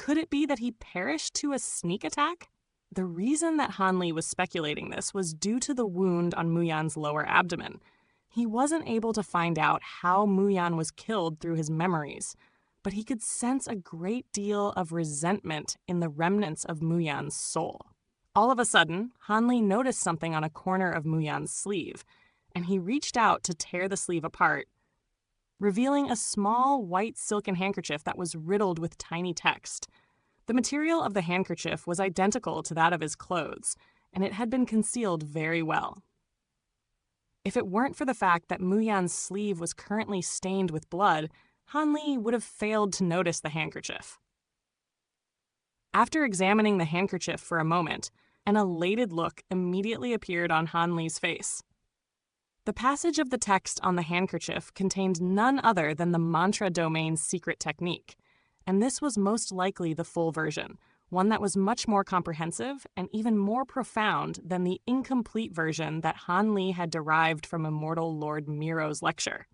Could it be that he perished to a sneak attack? The reason that Han Li was speculating this was due to the wound on Muyan's lower abdomen. He wasn't able to find out how Muyan was killed through his memories, but he could sense a great deal of resentment in the remnants of Muyan's soul. All of a sudden, Han Li noticed something on a corner of Muyan's sleeve, and he reached out to tear the sleeve apart, revealing a small white silken handkerchief that was riddled with tiny text. The material of the handkerchief was identical to that of his clothes, and it had been concealed very well. If it weren't for the fact that Muyan's sleeve was currently stained with blood, Han Li would have failed to notice the handkerchief. After examining the handkerchief for a moment, an elated look immediately appeared on Han Li's face. The passage of the text on the handkerchief contained none other than the mantra domain's secret technique, and this was most likely the full version, one that was much more comprehensive and even more profound than the incomplete version that Han Li had derived from Immortal Lord Miro's lecture.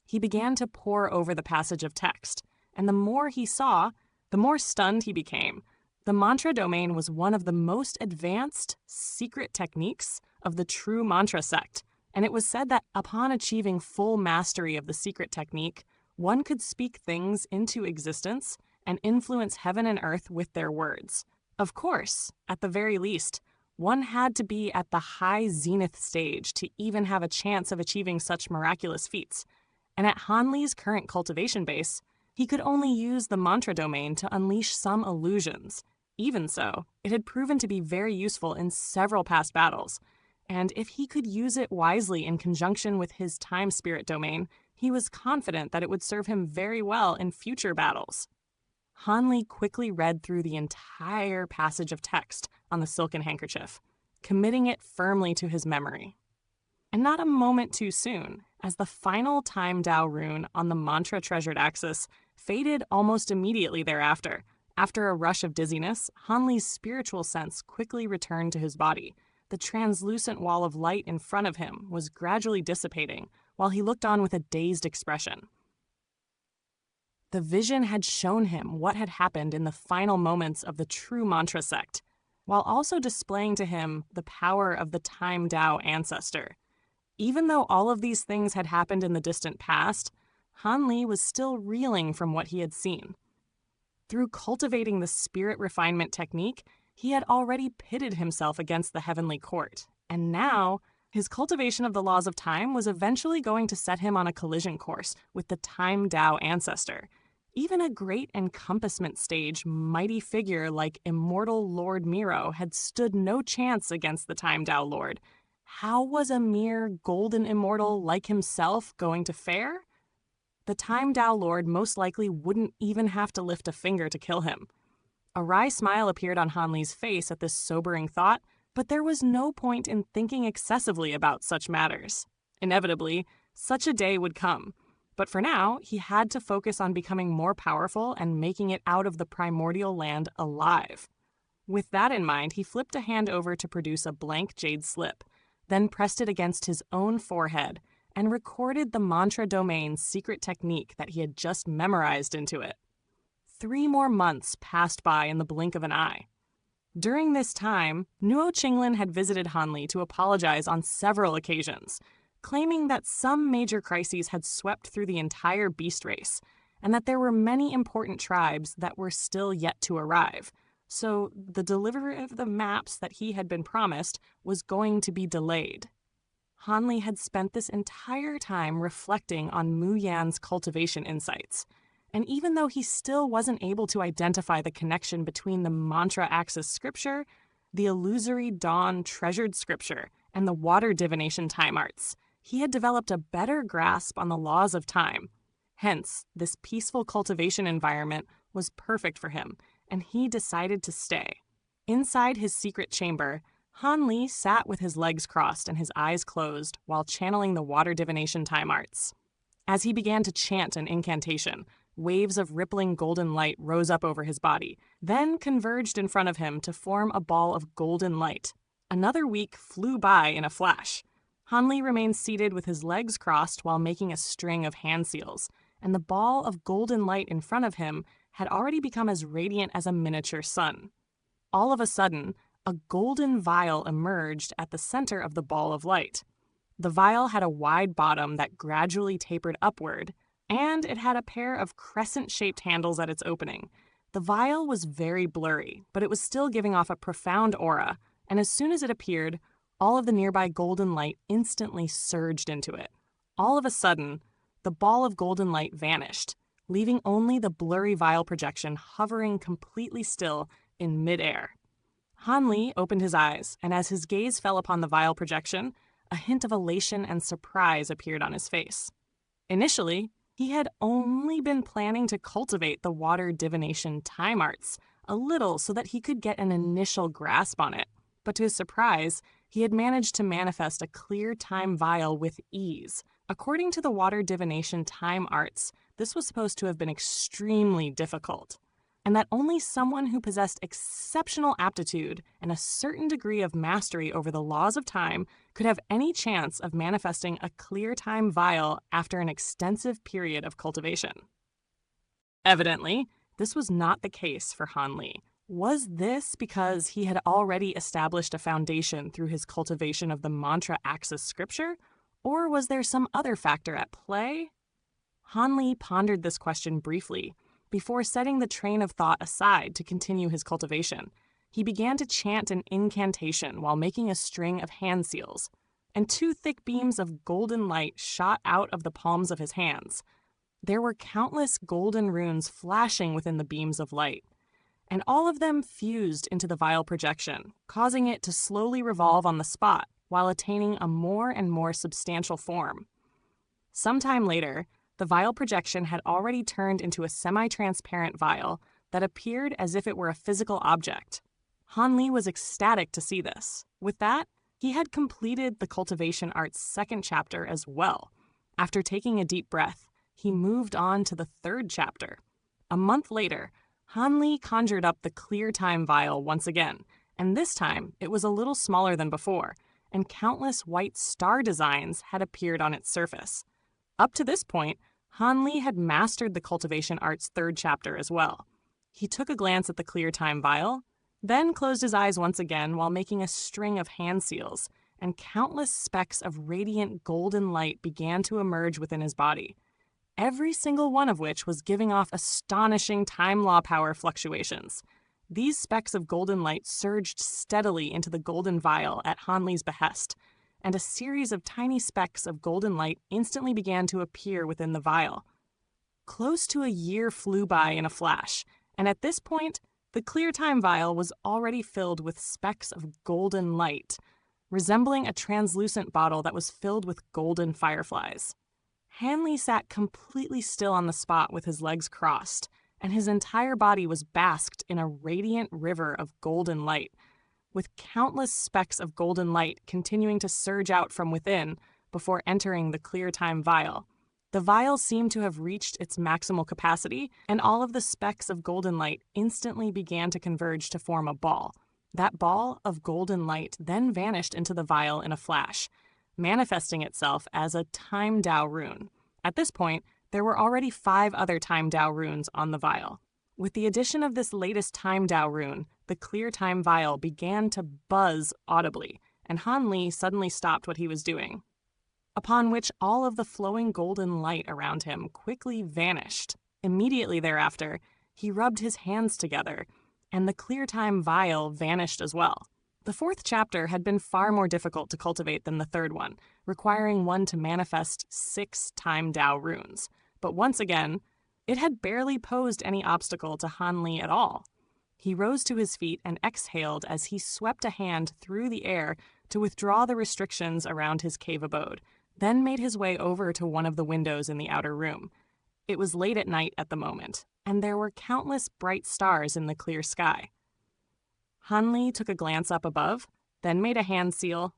He began to pore over the passage of text, and the more he saw, the more stunned he became. The mantra domain was one of the most advanced, secret techniques of the true mantra sect, and it was said that upon achieving full mastery of the secret technique, one could speak things into existence and influence heaven and earth with their words. Of course, at the very least, one had to be at the high zenith stage to even have a chance of achieving such miraculous feats, and at Han Li's current cultivation base, he could only use the mantra domain to unleash some illusions. Even so, it had proven to be very useful in several past battles, and if he could use it wisely in conjunction with his time spirit domain, he was confident that it would serve him very well in future battles. Han Li quickly read through the entire passage of text on the silken handkerchief, committing it firmly to his memory. And not a moment too soon, as the final Time Dao rune on the mantra treasured axis faded almost immediately thereafter. After a rush of dizziness, Han Li's spiritual sense quickly returned to his body. The translucent wall of light in front of him was gradually dissipating, while he looked on with a dazed expression. The vision had shown him what had happened in the final moments of the true mantra sect, while also displaying to him the power of the Time Dao ancestor. Even though all of these things had happened in the distant past, Han Li was still reeling from what he had seen. Through cultivating the spirit refinement technique, he had already pitted himself against the heavenly court, and now his cultivation of the laws of time was eventually going to set him on a collision course with the Time Dao ancestor. Even a great encompassment stage mighty figure like Immortal Lord Miro had stood no chance against the Time Dao Lord. How was a mere golden immortal like himself going to fare? The Time Dao Lord most likely wouldn't even have to lift a finger to kill him. A wry smile appeared on Han Li's face at this sobering thought, but there was no point in thinking excessively about such matters. Inevitably, such a day would come. But for now, he had to focus on becoming more powerful and making it out of the primordial land alive. With that in mind, he flipped a hand over to produce a blank jade slip, then pressed it against his own forehead and recorded the mantra domain's secret technique that he had just memorized into it. 3 more months passed by in the blink of an eye. During this time, Nuo Qinglin had visited Han Li to apologize on several occasions, claiming that some major crises had swept through the entire beast race, and that there were many important tribes that were still yet to arrive. So the delivery of the maps that he had been promised was going to be delayed. Han Li had spent this entire time reflecting on Mu Yan's cultivation insights, and even though he still wasn't able to identify the connection between the mantra axis scripture, the illusory dawn treasured scripture, and the water divination time arts, he had developed a better grasp on the laws of time. Hence, this peaceful cultivation environment was perfect for him, and he decided to stay. Inside his secret chamber, Han Li sat with his legs crossed and his eyes closed while channeling the water divination time arts. As he began to chant an incantation, waves of rippling golden light rose up over his body, then converged in front of him to form a ball of golden light. Another week flew by in a flash. Han Li remained seated with his legs crossed while making a string of hand seals, and the ball of golden light in front of him had already become as radiant as a miniature sun. All of a sudden, a golden vial emerged at the center of the ball of light. The vial had a wide bottom that gradually tapered upward, and it had a pair of crescent-shaped handles at its opening. The vial was very blurry, but it was still giving off a profound aura, and as soon as it appeared, all of the nearby golden light instantly surged into it. All of a sudden, the ball of golden light vanished, leaving only the blurry vial projection hovering completely still in midair. Hanli opened his eyes, and as his gaze fell upon the vial projection, a hint of elation and surprise appeared on his face. Initially, he had only been planning to cultivate the water divination time arts a little so that he could get an initial grasp on it, but to his surprise, he had managed to manifest a clear time vial with ease. According to the water divination time arts, this was supposed to have been extremely difficult, and that only someone who possessed exceptional aptitude and a certain degree of mastery over the laws of time could have any chance of manifesting a clear time vial after an extensive period of cultivation. Evidently, this was not the case for Hanli. Was this because he had already established a foundation through his cultivation of the mantra axis scripture, or was there some other factor at play? Hanli pondered this question briefly, before setting the train of thought aside to continue his cultivation. He began to chant an incantation while making a string of hand seals, and 2 thick beams of golden light shot out of the palms of his hands. There were countless golden runes flashing within the beams of light, and all of them fused into the vial projection, causing it to slowly revolve on the spot while attaining a more and more substantial form. Sometime later, the vial projection had already turned into a semi-transparent vial that appeared as if it were a physical object. Hanli was ecstatic to see this. With that, he had completed the cultivation art's 2nd chapter as well. After taking a deep breath, he moved on to the 3rd chapter. A month later, Hanli conjured up the clear time vial once again, and this time it was a little smaller than before, and countless white star designs had appeared on its surface. Up to this point, Hanli had mastered the cultivation art's 3rd chapter as well. He took a glance at the clear time vial, then closed his eyes once again while making a string of hand seals, and countless specks of radiant golden light began to emerge within his body, every single one of which was giving off astonishing time law power fluctuations. These specks of golden light surged steadily into the golden vial at Hanli's behest, and a series of tiny specks of golden light instantly began to appear within the vial. Close to a year flew by in a flash, and at this point, the clear time vial was already filled with specks of golden light, resembling a translucent bottle that was filled with golden fireflies. Hanli sat completely still on the spot with his legs crossed, and his entire body was basked in a radiant river of golden light, with countless specks of golden light continuing to surge out from within before entering the clear time vial. The vial seemed to have reached its maximal capacity, and all of the specks of golden light instantly began to converge to form a ball. That ball of golden light then vanished into the vial in a flash, manifesting itself as a Time Dao rune. At this point, there were already 5 other Time Dao runes on the vial. With the addition of this latest Time Dao rune, the clear time vial began to buzz audibly, and Hanli suddenly stopped what he was doing, upon which all of the flowing golden light around him quickly vanished. Immediately thereafter, he rubbed his hands together, and the clear time vial vanished as well. The 4th chapter had been far more difficult to cultivate than the 3rd one, requiring one to manifest 6 Time Dao runes. But once again, it had barely posed any obstacle to Hanli at all. He rose to his feet and exhaled as he swept a hand through the air to withdraw the restrictions around his cave abode, then made his way over to one of the windows in the outer room. It was late at night at the moment, and there were countless bright stars in the clear sky. Hanli took a glance up above, then made a hand seal,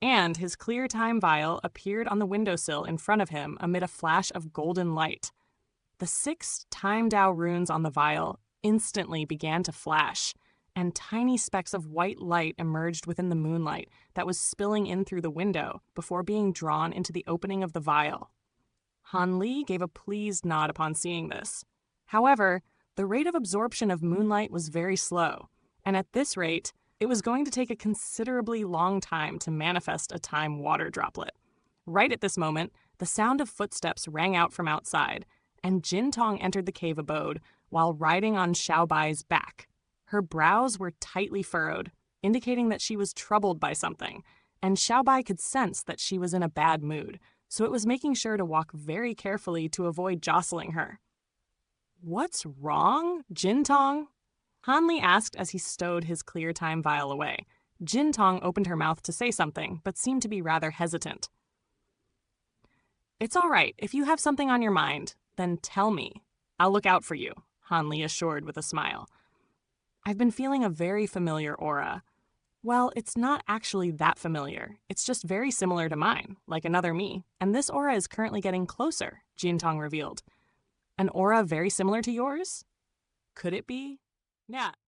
and his clear time vial appeared on the windowsill in front of him amid a flash of golden light. The 6 Time Dao runes on the vial instantly began to flash, and tiny specks of white light emerged within the moonlight that was spilling in through the window before being drawn into the opening of the vial. Hanli gave a pleased nod upon seeing this. However, The rate of absorption of moonlight was very slow, and at this rate, it was going to take a considerably long time to manifest a time water droplet. Right at this moment, the sound of footsteps rang out from outside, and Jin Tong entered the cave abode while riding on Xiaobai's back. Her brows were tightly furrowed, indicating that she was troubled by something, and Xiaobai could sense that she was in a bad mood, so it was making sure to walk very carefully to avoid jostling her. "What's wrong, Jin Tong?" Hanli asked as he stowed his clear time vial away. Jin Tong opened her mouth to say something, but seemed to be rather hesitant. "It's all right. If you have something on your mind, then tell me. I'll look out for you," Hanli assured with a smile. "I've been feeling a very familiar aura. Well, it's not actually that familiar. It's just very similar to mine, like another me, and this aura is currently getting closer," Jin Tong revealed. "An aura very similar to yours? Could it be?" "Yeah,